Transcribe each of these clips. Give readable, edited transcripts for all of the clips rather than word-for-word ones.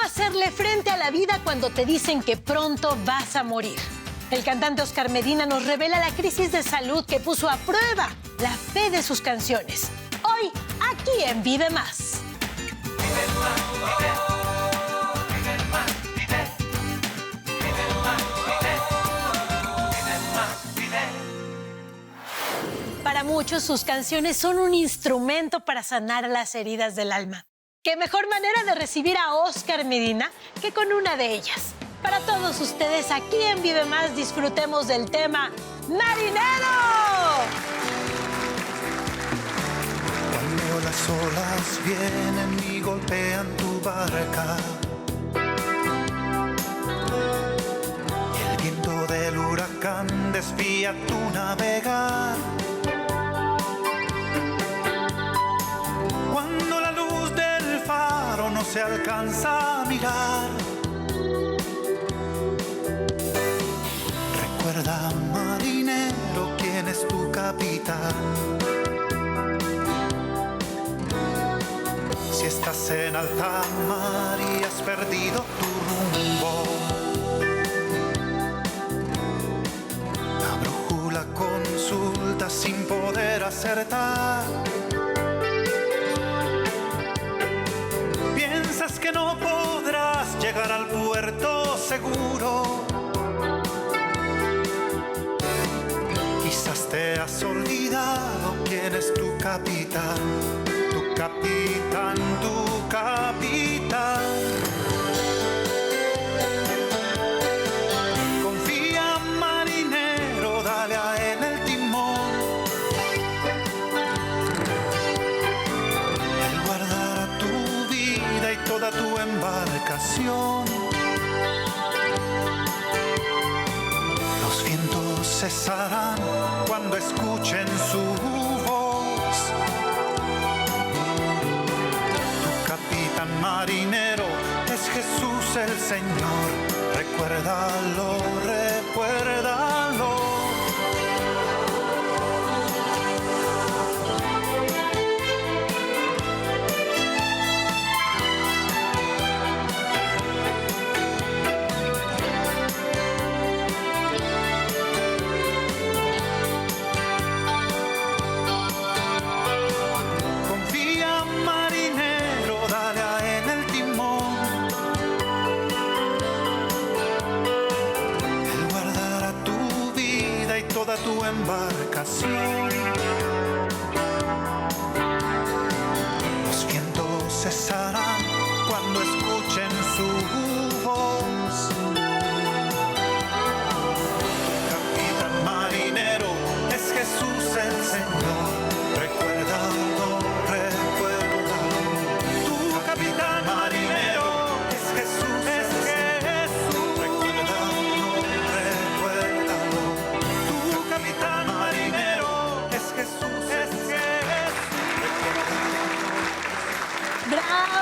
hacerle frente a la vida cuando te dicen que pronto vas a morir. El cantante Oscar Medina nos revela la crisis de salud que puso a prueba la fe de sus canciones. Hoy, aquí en Vive Más. Para muchos, sus canciones son un instrumento para sanar las heridas del alma. ¿Qué mejor manera de recibir a Oscar Medina que con una de ellas? Para todos ustedes, aquí en Vive Más, disfrutemos del tema Marinero. Cuando las olas vienen y golpean tu barca y el viento del huracán desvía tu navegar, cuando la luz del faro no se alcanza a mirar, recuerda, marinero, quién es tu capitán. Si estás en alta mar y has perdido tu rumbo, la brújula consulta sin poder acertar. Piensas que no podrás llegar al puerto seguro. Quizás te has olvidado quién es tu capitán, tu capitán, tu capitán. Confía, marinero, dale a él el timón. Él guardará tu vida y toda tu embarcación. Los vientos cesarán cuando escuchen su voz. Tu capitán marinero es Jesús el Señor. Recuérdalo, recuérdalo. Tu embarcación. Los vientos cesarán cuando escuchen su voz. Capitán marinero es Jesús el Señor. Recuérdalo, recuérdalo. Tu capitán marinero es Jesús, es Jesús. Recuérdalo, recuérdalo. Tu capitán marinero es Jesús, es Jesús. ¡Bravo!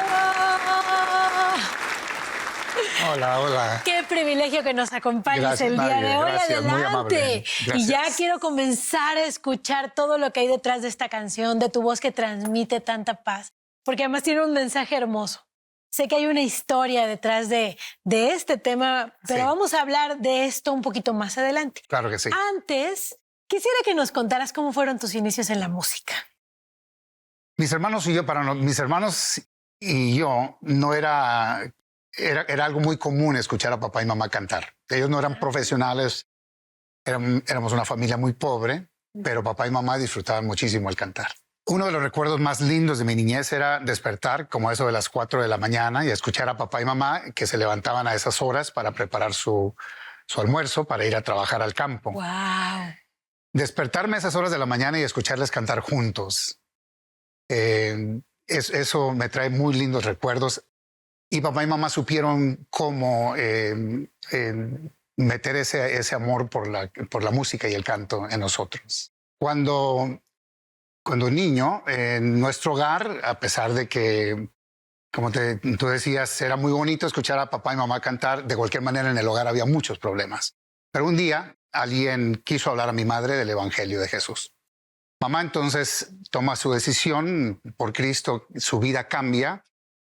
Hola, hola. Qué privilegio que nos acompañes Gracias, el día Mario, de hoy. gracias, muy amable. Adelante. Gracias. Y ya quiero comenzar a escuchar todo lo que hay detrás de esta canción, de tu voz que transmite tanta paz, porque además tiene un mensaje hermoso. Sé que hay una historia detrás de este tema, pero Sí. vamos a hablar de esto un poquito más adelante. Claro que sí. Antes, quisiera que nos contaras cómo fueron tus inicios en la música. Mis hermanos y yo no era algo muy común escuchar a papá y mamá cantar. Ellos no eran profesionales, éramos una familia muy pobre, pero papá y mamá disfrutaban muchísimo el cantar. Uno de los recuerdos más lindos de mi niñez era despertar como eso de las 4 de la mañana y escuchar a papá y mamá que se levantaban a esas horas para preparar su almuerzo para ir a trabajar al campo. ¡Wow! Despertarme a esas horas de la mañana y escucharles cantar juntos. Eso me trae muy lindos recuerdos. Y papá y mamá supieron cómo meter ese amor por la música y el canto en nosotros. Cuando niño, en nuestro hogar, a pesar de que, como tú decías, era muy bonito escuchar a papá y mamá cantar, de cualquier manera en el hogar había muchos problemas. Pero un día alguien quiso hablar a mi madre del Evangelio de Jesús. Mamá entonces toma su decisión por Cristo, su vida cambia.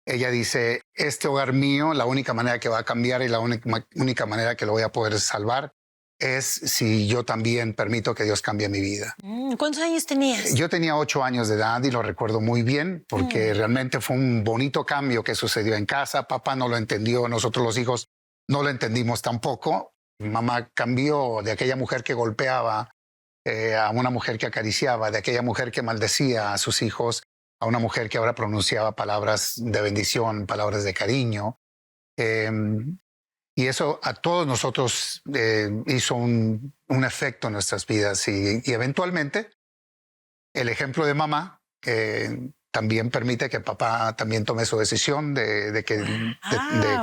ella dice, este hogar mío, la única manera que va a cambiar y la única manera que lo voy a poder salvar es si yo también permito que Dios cambie mi vida. ¿Cuántos años tenías? Yo tenía 8 años de edad y lo recuerdo muy bien porque realmente fue un bonito cambio que sucedió en casa. Papá no lo entendió, nosotros los hijos no lo entendimos tampoco. Mi mamá cambió de aquella mujer que golpeaba a una mujer que acariciaba, de aquella mujer que maldecía a sus hijos, a una mujer que ahora pronunciaba palabras de bendición, palabras de cariño. Y eso a todos nosotros hizo un efecto en nuestras vidas. Y eventualmente el ejemplo de mamá también permite que papá también tome su decisión de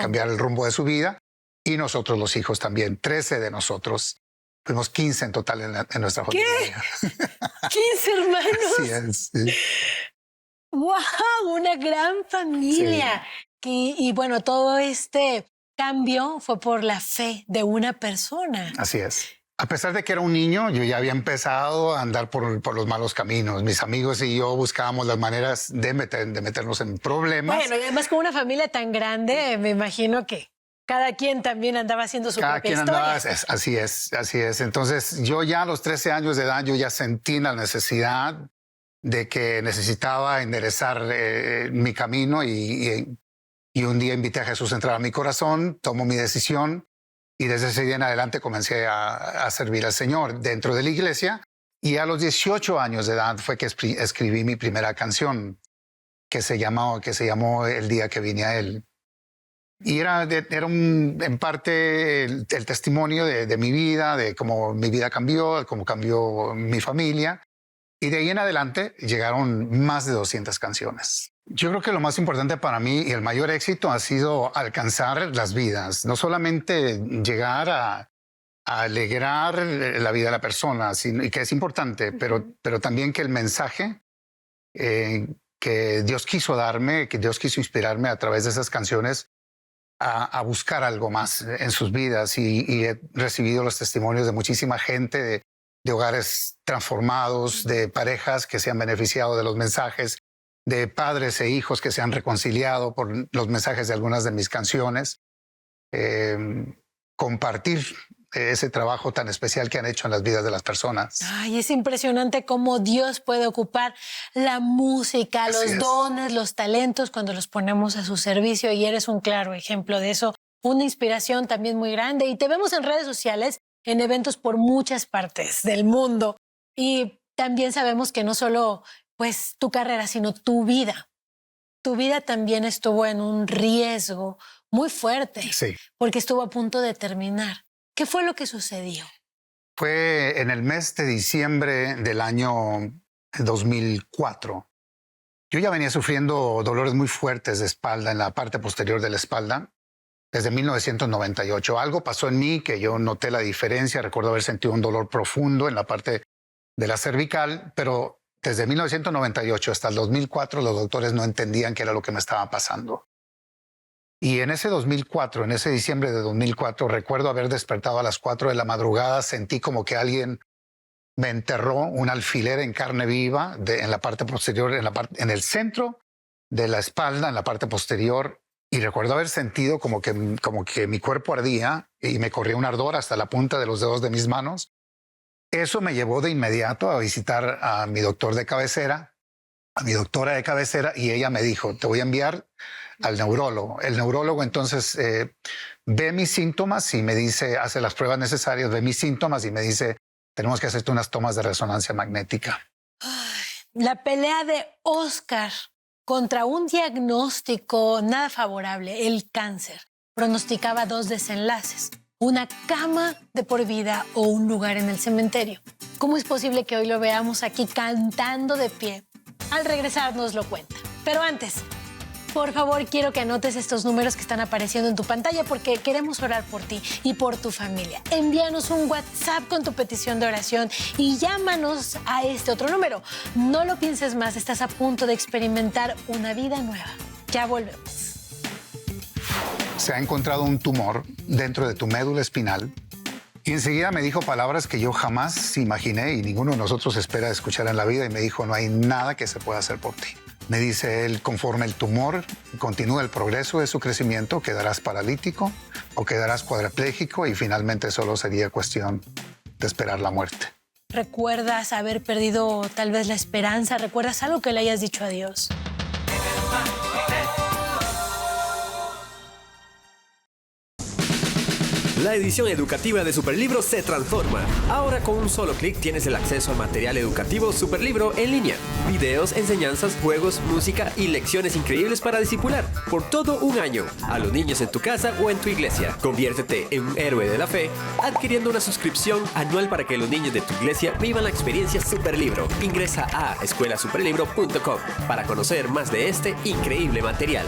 cambiar el rumbo de su vida. Y nosotros los hijos también, 13 de nosotros. Fuimos 15 en total en nuestra familia. ¿Qué? ¿15 hermanos? Así es. Sí. ¡Wow! Una gran familia. Sí. Y bueno, todo este cambio fue por la fe de una persona. Así es. A pesar de que era un niño, yo ya había empezado a andar por los malos caminos. Mis amigos y yo buscábamos las maneras de meternos en problemas. Bueno, y además con una familia tan grande, me imagino que cada quien también andaba haciendo su propia historia. Cada quien andaba, así es. Entonces, yo ya a los 13 años de edad, yo ya sentí la necesidad de que necesitaba enderezar mi camino y un día invité a Jesús a entrar a mi corazón, tomó mi decisión y desde ese día en adelante comencé a servir al Señor dentro de la iglesia. Y a los 18 años de edad fue que escribí mi primera canción que se llamó El día que vine a Él. Y era en parte el testimonio de mi vida, de cómo mi vida cambió, cómo cambió mi familia. Y de ahí en adelante llegaron más de 200 canciones. Yo creo que lo más importante para mí y el mayor éxito ha sido alcanzar las vidas. No solamente llegar a alegrar la vida de la persona, y que es importante, pero también que el mensaje que Dios quiso darme, que Dios quiso inspirarme a través de esas canciones, a buscar algo más en sus vidas y he recibido los testimonios de muchísima gente, de hogares transformados, de parejas que se han beneficiado de los mensajes, de padres e hijos que se han reconciliado por los mensajes de algunas de mis canciones. Compartir ese trabajo tan especial que han hecho en las vidas de las personas. Ay, es impresionante cómo Dios puede ocupar la música, los dones, los talentos cuando los ponemos a su servicio y eres un claro ejemplo de eso, una inspiración también muy grande y te vemos en redes sociales, en eventos por muchas partes del mundo y también sabemos que no solo pues tu carrera, sino tu vida también estuvo en un riesgo muy fuerte porque estuvo a punto de terminar. ¿Qué fue lo que sucedió? Fue en el mes de diciembre del año 2004. Yo ya venía sufriendo dolores muy fuertes de espalda, en la parte posterior de la espalda, desde 1998. Algo pasó en mí que yo noté la diferencia. Recuerdo haber sentido un dolor profundo en la parte de la cervical, pero desde 1998 hasta el 2004 los doctores no entendían qué era lo que me estaba pasando. Y en ese 2004, en ese diciembre de 2004, recuerdo haber despertado a las 4 de la madrugada, sentí como que alguien me enterró un alfiler en carne viva en la parte posterior, en el centro de la espalda, en la parte posterior. Y recuerdo haber sentido como que mi cuerpo ardía y me corría un ardor hasta la punta de los dedos de mis manos. Eso me llevó de inmediato a visitar a mi doctor de cabecera, a mi doctora de cabecera, y ella me dijo, te voy a enviar al neurólogo. El neurólogo entonces ve mis síntomas y me dice, hace las pruebas necesarias, ve mis síntomas y me dice, tenemos que hacerte unas tomas de resonancia magnética. La pelea de Óscar contra un diagnóstico nada favorable, el cáncer, pronosticaba 2 desenlaces, una cama de por vida o un lugar en el cementerio. ¿Cómo es posible que hoy lo veamos aquí cantando de pie? Al regresar nos lo cuenta. Pero antes, por favor, quiero que anotes estos números que están apareciendo en tu pantalla porque queremos orar por ti y por tu familia. Envíanos un WhatsApp con tu petición de oración y llámanos a este otro número. No lo pienses más, estás a punto de experimentar una vida nueva. Ya volvemos. Se ha encontrado un tumor dentro de tu médula espinal y enseguida me dijo palabras que yo jamás imaginé y ninguno de nosotros espera escuchar en la vida y me dijo, no hay nada que se pueda hacer por ti. Me dice él, conforme el tumor continúa el progreso de su crecimiento, quedarás paralítico o quedarás cuadrapléjico y finalmente solo sería cuestión de esperar la muerte. ¿Recuerdas haber perdido tal vez la esperanza? ¿Recuerdas algo que le hayas dicho a Dios? La edición educativa de Superlibro se transforma. Ahora con un solo clic tienes el acceso al material educativo Superlibro en línea. Videos, enseñanzas, juegos, música y lecciones increíbles para discipular por todo un año a los niños en tu casa o en tu iglesia. Conviértete en un héroe de la fe adquiriendo una suscripción anual para que los niños de tu iglesia vivan la experiencia Superlibro. Ingresa a escuelasuperlibro.com para conocer más de este increíble material.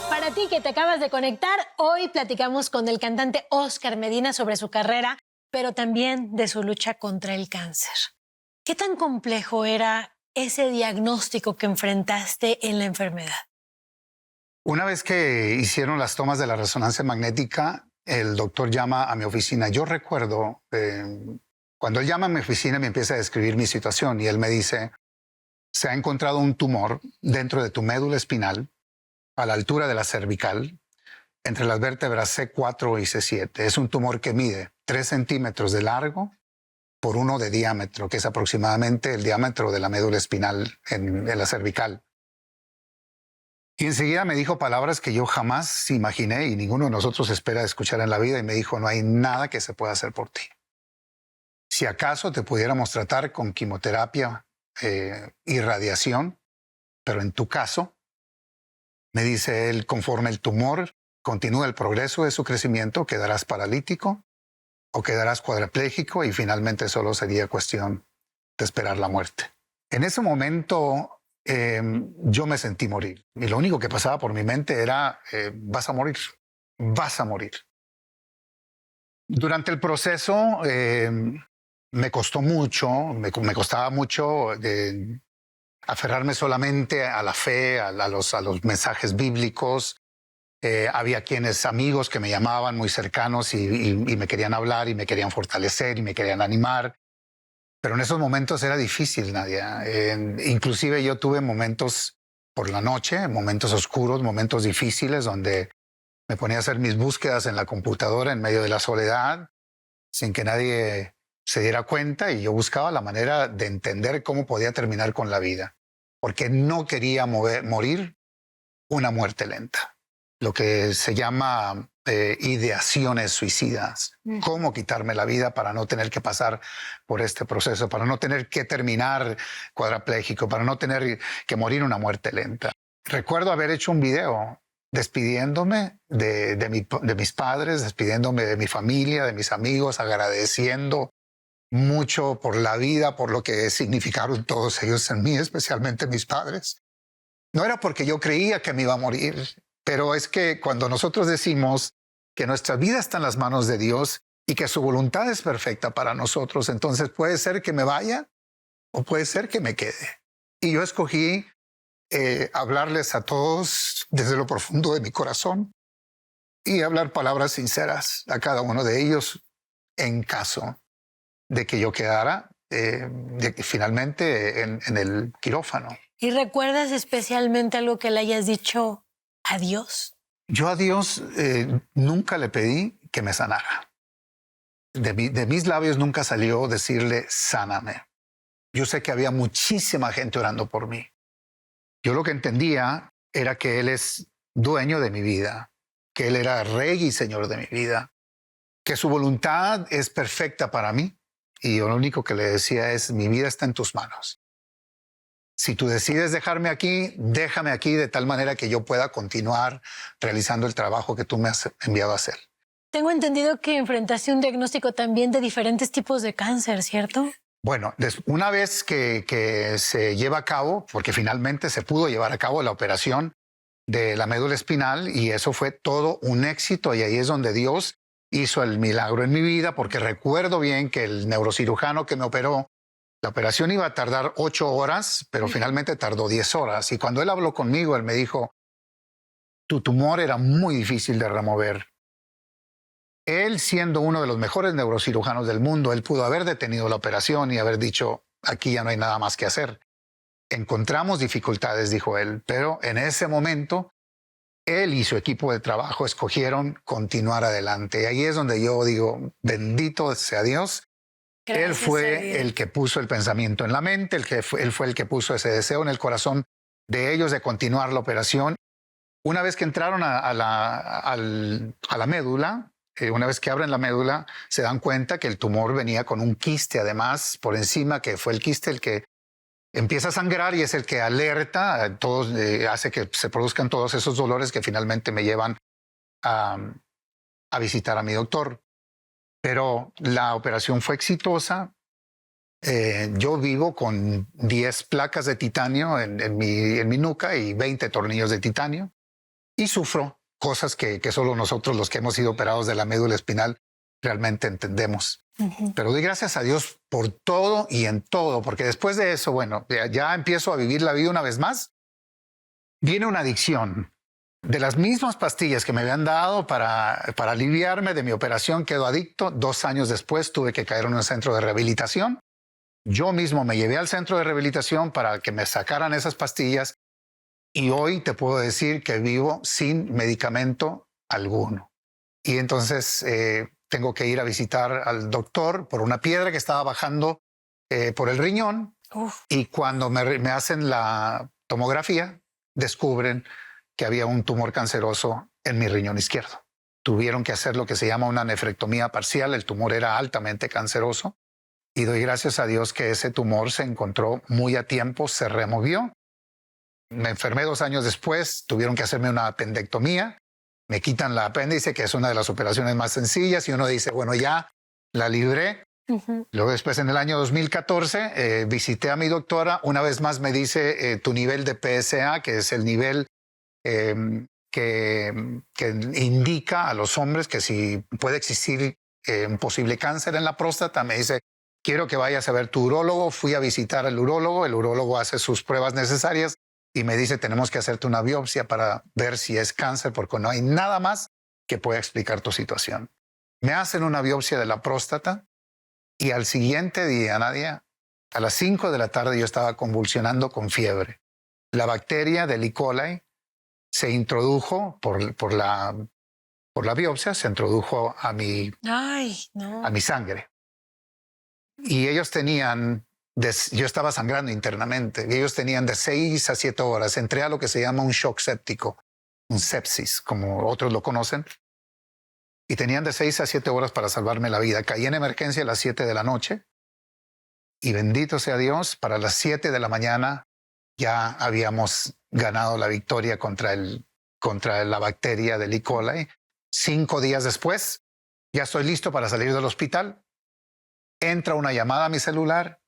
Para ti que te acabas de conectar, hoy platicamos con el cantante Óscar Medina sobre su carrera, pero también de su lucha contra el cáncer. ¿Qué tan complejo era ese diagnóstico que enfrentaste en la enfermedad? Una vez que hicieron las tomas de la resonancia magnética, el doctor llama a mi oficina. Yo recuerdo, cuando él llama a mi oficina me empieza a describir mi situación y él me dice, se ha encontrado un tumor dentro de tu médula espinal, a la altura de la cervical, entre las vértebras C4 y C7. Es un tumor que mide 3 centímetros de largo por 1 de diámetro, que es aproximadamente el diámetro de la médula espinal en la cervical. Y enseguida me dijo palabras que yo jamás imaginé y ninguno de nosotros espera escuchar en la vida, y me dijo, no hay nada que se pueda hacer por ti. Si acaso te pudiéramos tratar con quimioterapia y radiación, pero en tu caso, me dice él, conforme el tumor continúa el progreso de su crecimiento, quedarás paralítico o quedarás cuadrapléjico y finalmente solo sería cuestión de esperar la muerte. En ese momento yo me sentí morir y lo único que pasaba por mi mente era vas a morir, vas a morir. Durante el proceso me costó mucho, me costaba mucho aferrarme solamente a la fe, a los mensajes bíblicos. Había amigos que me llamaban muy cercanos y me querían hablar y me querían fortalecer y me querían animar. Pero en esos momentos era difícil, Nadia. Inclusive yo tuve momentos por la noche, momentos oscuros, momentos difíciles donde me ponía a hacer mis búsquedas en la computadora en medio de la soledad, sin que nadie se diera cuenta, y yo buscaba la manera de entender cómo podía terminar con la vida, porque no quería morir una muerte lenta, lo que se llama ideaciones suicidas. Cómo quitarme la vida para no tener que pasar por este proceso, para no tener que terminar cuadrapléjico, para no tener que morir una muerte lenta. Recuerdo haber hecho un video despidiéndome de mis padres, despidiéndome de mi familia, de mis amigos, agradeciendo mucho por la vida, por lo que significaron todos ellos en mí, especialmente mis padres. No era porque yo creía que me iba a morir, pero es que cuando nosotros decimos que nuestra vida está en las manos de Dios y que su voluntad es perfecta para nosotros, entonces puede ser que me vaya o puede ser que me quede. Y yo escogí hablarles a todos desde lo profundo de mi corazón y hablar palabras sinceras a cada uno de ellos en caso de que yo quedara finalmente en el quirófano. ¿Y recuerdas especialmente algo que le hayas dicho a Dios? Yo a Dios nunca le pedí que me sanara. De mis labios nunca salió decirle, sáname. Yo sé que había muchísima gente orando por mí. Yo lo que entendía era que Él es dueño de mi vida, que Él era rey y señor de mi vida, que su voluntad es perfecta para mí. Y yo lo único que le decía es, mi vida está en tus manos. Si tú decides dejarme aquí, déjame aquí de tal manera que yo pueda continuar realizando el trabajo que tú me has enviado a hacer. Tengo entendido que enfrentaste un diagnóstico también de diferentes tipos de cáncer, ¿cierto? Bueno, una vez que se lleva a cabo, porque finalmente se pudo llevar a cabo la operación de la médula espinal, y eso fue todo un éxito, y ahí es donde Dios hizo el milagro en mi vida, porque recuerdo bien que el neurocirujano que me operó, la operación iba a tardar 8 horas, pero finalmente tardó 10 horas. Y cuando él habló conmigo, él me dijo, tu tumor era muy difícil de remover. Él, siendo uno de los mejores neurocirujanos del mundo, él pudo haber detenido la operación y haber dicho, aquí ya no hay nada más que hacer. Encontramos dificultades, dijo él, pero en ese momento él y su equipo de trabajo escogieron continuar adelante. Y ahí es donde yo digo, bendito sea Dios. Gracias Él a fue Dios. el que puso el pensamiento en la mente, él fue el que puso ese deseo en el corazón de ellos de continuar la operación. Una vez que entraron a la médula, una vez que abren la médula, se dan cuenta que el tumor venía con un quiste, además, por encima, que fue el quiste el que empieza a sangrar y es el que alerta a todos, hace que se produzcan todos esos dolores que finalmente me llevan a visitar a mi doctor. Pero la operación fue exitosa. Yo vivo con 10 placas de titanio en mi nuca y 20 tornillos de titanio y sufro cosas que solo nosotros, los que hemos sido operados de la médula espinal, realmente entendemos. Pero doy gracias a Dios por todo y en todo, porque después de eso, bueno, ya empiezo a vivir la vida una vez más. Viene una adicción. De las mismas pastillas que me habían dado para aliviarme de mi operación, quedo adicto. 2 años después tuve que caer en un centro de rehabilitación. Yo mismo me llevé al centro de rehabilitación para que me sacaran esas pastillas y hoy te puedo decir que vivo sin medicamento alguno. Y entonces tengo que ir a visitar al doctor por una piedra que estaba bajando por el riñón. Y cuando me hacen la tomografía, descubren que había un tumor canceroso en mi riñón izquierdo. Tuvieron que hacer lo que se llama una nefrectomía parcial. El tumor era altamente canceroso y doy gracias a Dios que ese tumor se encontró muy a tiempo, se removió. Me enfermé 2 años después, tuvieron que hacerme una apendectomía. Me quitan la apéndice, que es una de las operaciones más sencillas, y uno dice, bueno, ya la libré. Luego después, en el año 2014, visité a mi doctora. Una vez más me dice, tu nivel de PSA, que es el nivel que indica a los hombres que si puede existir un posible cáncer en la próstata, me dice, quiero que vayas a ver tu urólogo. Fui a visitar al urólogo, el urólogo hace sus pruebas necesarias y me dice, tenemos que hacerte una biopsia para ver si es cáncer, porque no hay nada más que pueda explicar tu situación. Me hacen una biopsia de la próstata y al siguiente día, Nadia, a las 5 de la tarde yo estaba convulsionando con fiebre. La bacteria del E. coli se introdujo por la biopsia, se introdujo a mi sangre. Y ellos tenían, yo estaba sangrando internamente, y ellos tenían de 6 a 7 horas. Entré a lo que se llama un shock séptico, un sepsis, como otros lo conocen. Y tenían de 6 a 7 horas para salvarme la vida. Caí en emergencia a las 7 de la noche. Y bendito sea Dios, para las 7 de la mañana ya habíamos ganado la victoria contra la bacteria del E. coli. 5 días después, ya estoy listo para salir del hospital. Entra una llamada a mi celular.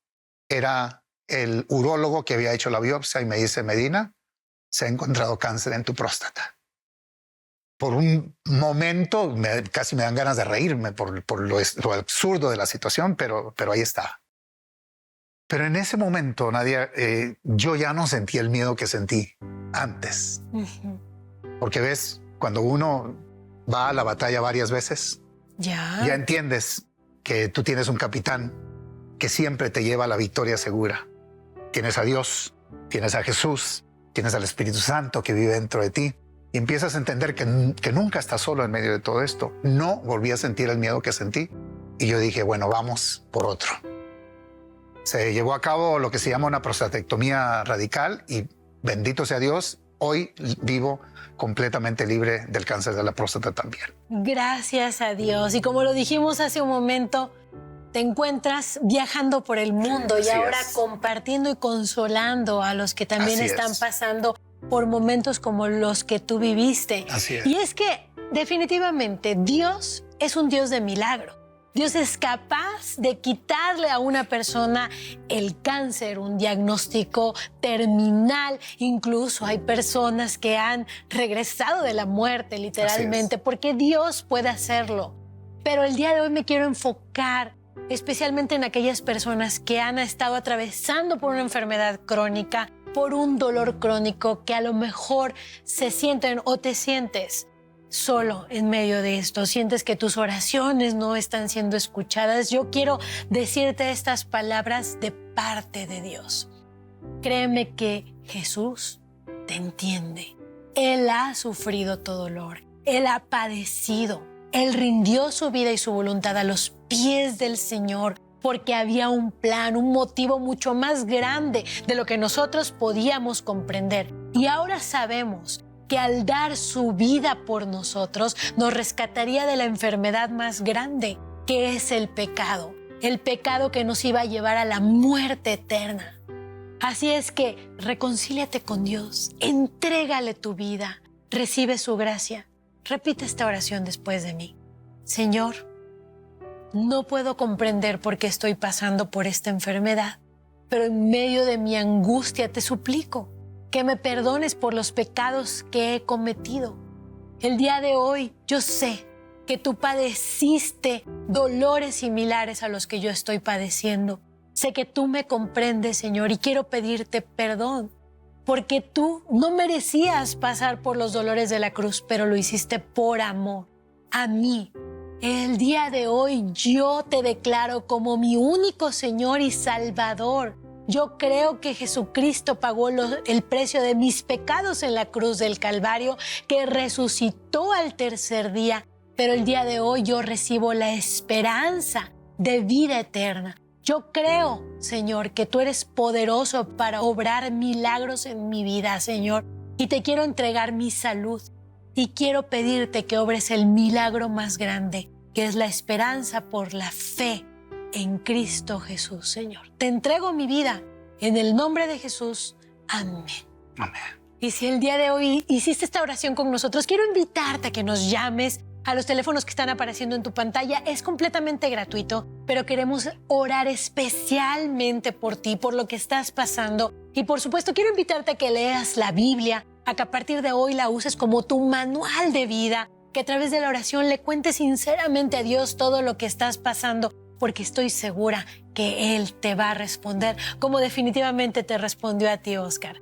Era el urólogo que había hecho la biopsia y me dice, Medina, se ha encontrado cáncer en tu próstata. Por un momento casi me dan ganas de reírme por lo absurdo de la situación, pero ahí está. Pero en ese momento, Nadia, yo ya no sentí el miedo que sentí antes. Porque ves, cuando uno va a la batalla varias veces, ya entiendes que tú tienes un capitán que siempre te lleva a la victoria segura. Tienes a Dios, tienes a Jesús, tienes al Espíritu Santo que vive dentro de ti. Y empiezas a entender que nunca estás solo en medio de todo esto. No volví a sentir el miedo que sentí. Y yo dije, bueno, vamos por otro. Se llevó a cabo lo que se llama una prostatectomía radical y bendito sea Dios, hoy vivo completamente libre del cáncer de la próstata también. Gracias a Dios. Y como lo dijimos hace un momento, te encuentras viajando por el mundo y ahora compartiendo y consolando a los que también están pasando por momentos como los que tú viviste. Así es. Y es que definitivamente Dios es un Dios de milagro. Dios es capaz de quitarle a una persona el cáncer, un diagnóstico terminal. Incluso hay personas que han regresado de la muerte, literalmente, porque Dios puede hacerlo. Pero el día de hoy me quiero enfocar especialmente en aquellas personas que han estado atravesando por una enfermedad crónica, por un dolor crónico, que a lo mejor se sienten o te sientes solo en medio de esto, sientes que tus oraciones no están siendo escuchadas, yo quiero decirte estas palabras de parte de Dios. Créeme que Jesús te entiende. Él ha sufrido tu dolor. Él ha padecido. Él rindió su vida y su voluntad a los pies del Señor porque había un plan, un motivo mucho más grande de lo que nosotros podíamos comprender. Y ahora sabemos que al dar su vida por nosotros, nos rescataría de la enfermedad más grande, que es el pecado que nos iba a llevar a la muerte eterna. Así es que reconcíliate con Dios, entrégale tu vida, recibe su gracia. Repite esta oración después de mí. Señor, no puedo comprender por qué estoy pasando por esta enfermedad, pero en medio de mi angustia te suplico que me perdones por los pecados que he cometido. El día de hoy yo sé que tú padeciste dolores similares a los que yo estoy padeciendo. Sé que tú me comprendes, Señor, y quiero pedirte perdón, porque tú no merecías pasar por los dolores de la cruz, pero lo hiciste por amor a mí. El día de hoy yo te declaro como mi único Señor y Salvador. Yo creo que Jesucristo pagó el precio de mis pecados en la cruz del Calvario, que resucitó al tercer día, pero el día de hoy yo recibo la esperanza de vida eterna. Yo creo, Señor, que tú eres poderoso para obrar milagros en mi vida, Señor, y te quiero entregar mi salud y quiero pedirte que obres el milagro más grande, que es la esperanza por la fe en Cristo Jesús, Señor. Te entrego mi vida en el nombre de Jesús. Amén. Amén. Y si el día de hoy hiciste esta oración con nosotros, quiero invitarte a que nos llames a los teléfonos que están apareciendo en tu pantalla. Es completamente gratuito, pero queremos orar especialmente por ti, por lo que estás pasando. Y por supuesto, quiero invitarte a que leas la Biblia, a que a partir de hoy la uses como tu manual de vida, que a través de la oración le cuentes sinceramente a Dios todo lo que estás pasando, porque estoy segura que Él te va a responder, como definitivamente te respondió a ti, Oscar.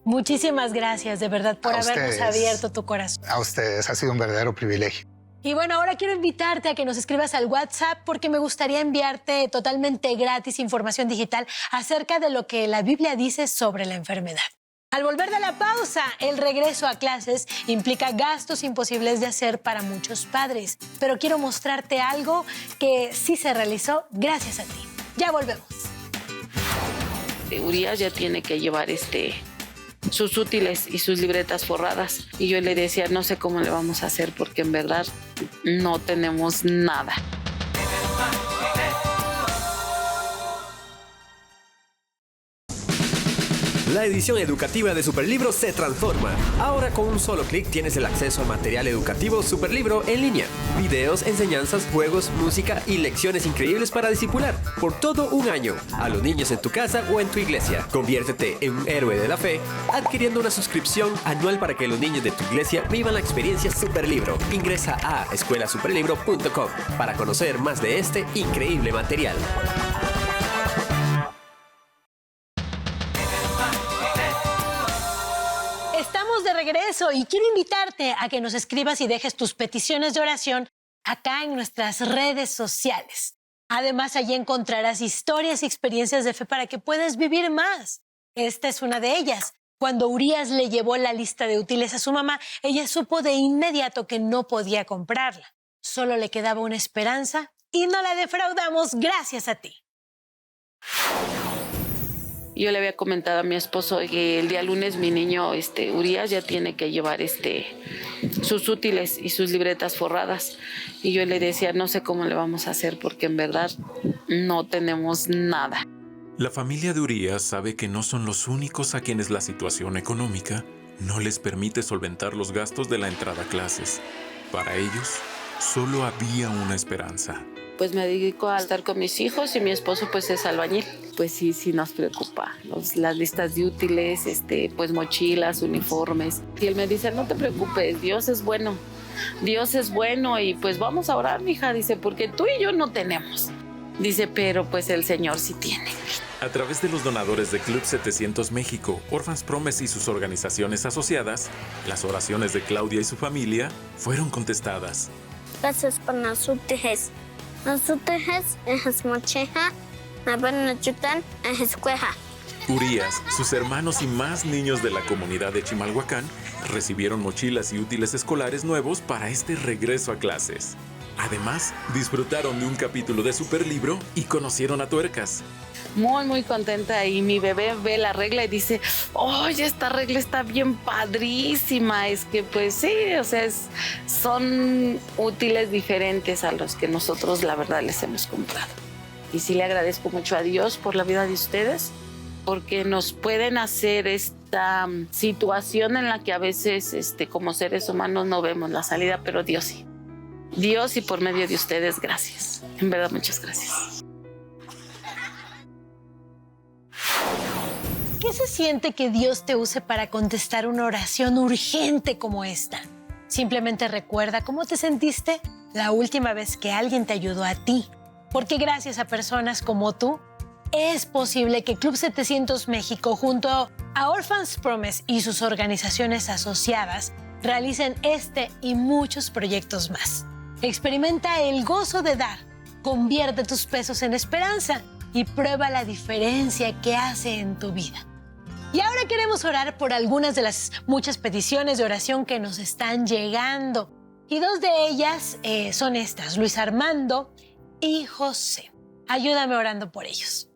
Muchísimas gracias, de verdad, por habernos abierto tu corazón. A ustedes, ha sido un verdadero privilegio. Y bueno, ahora quiero invitarte a que nos escribas al WhatsApp porque me gustaría enviarte totalmente gratis información digital acerca de lo que la Biblia dice sobre la enfermedad. Al volver de la pausa, el regreso a clases implica gastos imposibles de hacer para muchos padres. Pero quiero mostrarte algo que sí se realizó gracias a ti. Ya volvemos. Urias ya tiene que llevar sus útiles y sus libretas forradas. Y yo le decía, no sé cómo le vamos a hacer porque en verdad no tenemos nada. La edición educativa de Superlibro se transforma. Ahora con un solo clic tienes el acceso al material educativo Superlibro en línea. Videos, enseñanzas, juegos, música y lecciones increíbles para discipular por todo un año a los niños en tu casa o en tu iglesia. Conviértete en un héroe de la fe adquiriendo una suscripción anual para que los niños de tu iglesia vivan la experiencia Superlibro. Ingresa a escuelasuperlibro.com para conocer más de este increíble material. Estamos de regreso y quiero invitarte a que nos escribas y dejes tus peticiones de oración acá en nuestras redes sociales. Además, allí encontrarás historias y experiencias de fe para que puedas vivir más. Esta es una de ellas. Cuando Urias le llevó la lista de útiles a su mamá, ella supo de inmediato que no podía comprarla. Solo le quedaba una esperanza y no la defraudamos gracias a ti. Yo le había comentado a mi esposo que el día lunes mi niño, Urias, ya tiene que llevar sus útiles y sus libretas forradas. Y yo le decía, no sé cómo le vamos a hacer porque en verdad no tenemos nada. La familia de Urias sabe que no son los únicos a quienes la situación económica no les permite solventar los gastos de la entrada a clases. Para ellos, solo había una esperanza. Pues me dedico a estar con mis hijos y mi esposo pues es albañil. Pues sí nos preocupa. Las listas de útiles, pues mochilas, uniformes. Y él me dice, no te preocupes, Dios es bueno. Dios es bueno y pues vamos a orar, mija. Dice, porque tú y yo no tenemos. Dice, pero pues el Señor sí tiene. A través de los donadores de Club 700 México, Orphans Promise y sus organizaciones asociadas, las oraciones de Claudia y su familia fueron contestadas. Gracias por nosotros. Nosotros es mocheja, nachutan es cueja. Urias, sus hermanos y más niños de la comunidad de Chimalhuacán recibieron mochilas y útiles escolares nuevos para este regreso a clases. Además, disfrutaron de un capítulo de Superlibro y conocieron a Tuercas. Muy, muy contenta y mi bebé ve la regla y dice, oye, esta regla está bien padrísima. Es que pues sí, o sea, son útiles diferentes a los que nosotros la verdad les hemos comprado. Y sí le agradezco mucho a Dios por la vida de ustedes, porque nos pueden hacer esta situación en la que a veces como seres humanos no vemos la salida, pero Dios sí. Dios y por medio de ustedes, gracias. En verdad, muchas gracias. ¿Qué se siente que Dios te use para contestar una oración urgente como esta? Simplemente recuerda cómo te sentiste la última vez que alguien te ayudó a ti. Porque gracias a personas como tú, es posible que Club 700 México, junto a Orphans Promise y sus organizaciones asociadas, realicen este y muchos proyectos más. Experimenta el gozo de dar, convierte tus pesos en esperanza y prueba la diferencia que hace en tu vida. Y ahora queremos orar por algunas de las muchas peticiones de oración que nos están llegando. Y dos de ellas son estas, Luis Armando y José. Ayúdame orando por ellos.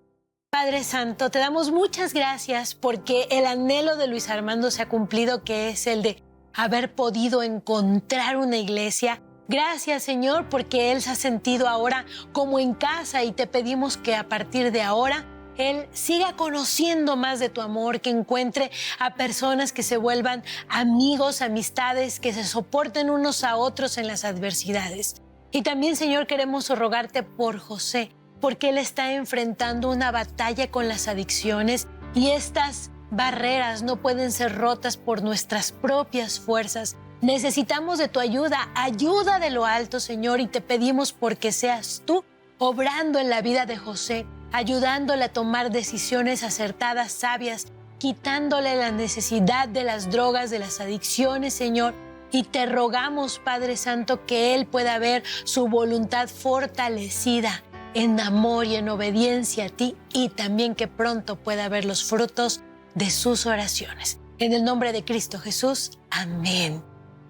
Padre Santo, te damos muchas gracias porque el anhelo de Luis Armando se ha cumplido, que es el de haber podido encontrar una iglesia. Gracias, Señor, porque él se ha sentido ahora como en casa y te pedimos que a partir de ahora él siga conociendo más de tu amor, que encuentre a personas que se vuelvan amigos, amistades, que se soporten unos a otros en las adversidades. Y también, Señor, queremos rogarte por José, porque él está enfrentando una batalla con las adicciones y estas barreras no pueden ser rotas por nuestras propias fuerzas. Necesitamos de tu ayuda, ayuda de lo alto, Señor, y te pedimos porque seas tú obrando en la vida de José, ayudándole a tomar decisiones acertadas, sabias, quitándole la necesidad de las drogas, de las adicciones, Señor. Y te rogamos, Padre Santo, que él pueda ver su voluntad fortalecida en amor y en obediencia a ti, y también que pronto pueda ver los frutos de sus oraciones. En el nombre de Cristo Jesús, amén.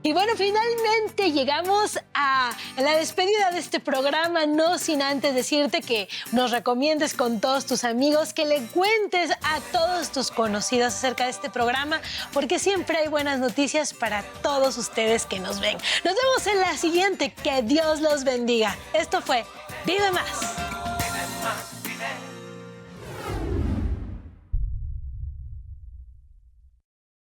Y bueno, finalmente llegamos a la despedida de este programa, no sin antes decirte que nos recomiendes con todos tus amigos, que le cuentes a todos tus conocidos acerca de este programa, porque siempre hay buenas noticias para todos ustedes que nos ven. Nos vemos en la siguiente. Que Dios los bendiga. Esto fue Vive Más.